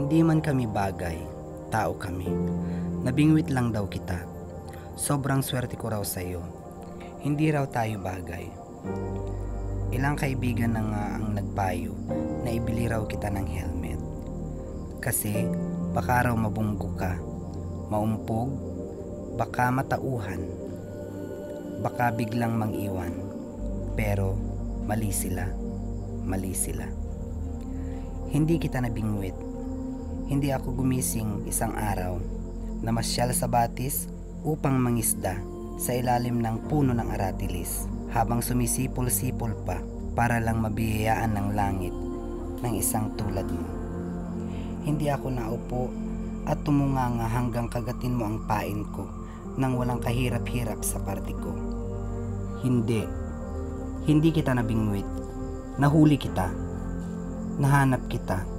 Hindi man kami bagay, tao kami. Nabingwit lang daw kita. Sobrang swerte ko raw sa'yo. Hindi raw tayo bagay. Ilang kaibigan na nga ang nagpayo na ibili raw kita ng helmet. Kasi baka raw mabunggo ka, maumpog, baka matauhan, baka biglang mang-iwan. Pero mali sila, mali sila. Hindi kita nabingwit. Hindi ako gumising isang araw, namasyal sa batis upang mangisda sa ilalim ng puno ng aratilis habang sumisipol-sipol pa para lang mabiyayaan ng langit ng isang tulad mo. Hindi ako naupo at tumunganga hanggang kagatin mo ang pain ko nang walang kahirap-hirap sa parte ko. Hindi kita nabingwit. Nahuli kita. Nahanap kita.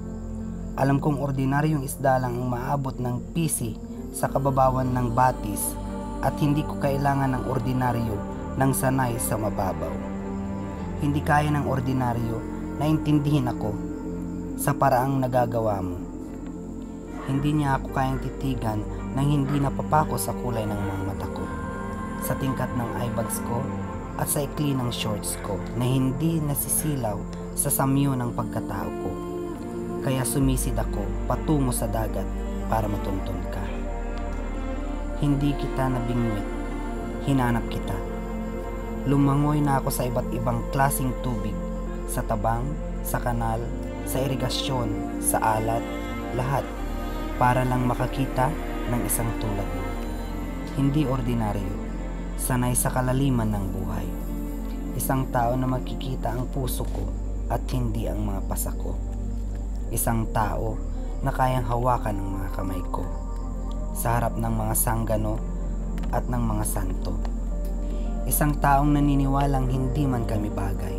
Alam kong ordinaryong isda lang ang maabot ng pisi sa kababawan ng batis at hindi ko kailangan ng ordinaryo ng sanay sa mababaw. Hindi kaya ng ordinaryo na intindihin ako sa paraang nagagawa mo. Hindi niya ako kayang titigan nang hindi napapako sa kulay ng mga mata ko, sa tingkat ng eyebags ko at sa ikli ng shorts ko na hindi nasisilaw sa samyo ng pagkatao ko. Kaya sumisid ako patungo sa dagat para matuntun ka. Hindi kita nabingwit. Hinanap kita. Lumangoy na ako sa iba't ibang klasing tubig, sa tabang, sa kanal, sa irigasyon, sa alat, lahat, para lang makakita ng isang tulad mo. Hindi ordinaryo, sanay sa kalaliman ng buhay. Isang tao na makikita ang puso ko at hindi ang mga pasa ko. Isang tao na kayang hawakan ng mga kamay ko sa harap ng mga sanggano at ng mga santo. Isang taong naniniwalang hindi man kami bagay,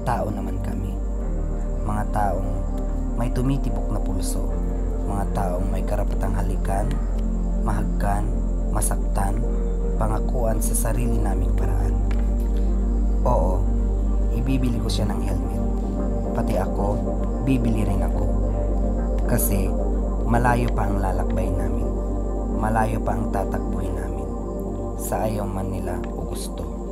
tao naman kami. Mga taong may tumitibok na pulso, mga taong may karapatang halikan, mahagkan, masaktan, pangakuan sa sarili naming paraan. Oo, ibibili ko siya ng helmet. Pati ako, bibili rin ako. Kasi malayo pa ang lalakbay namin. Malayo pa ang tatakbuhin namin. Sa ayaw man nila o gusto.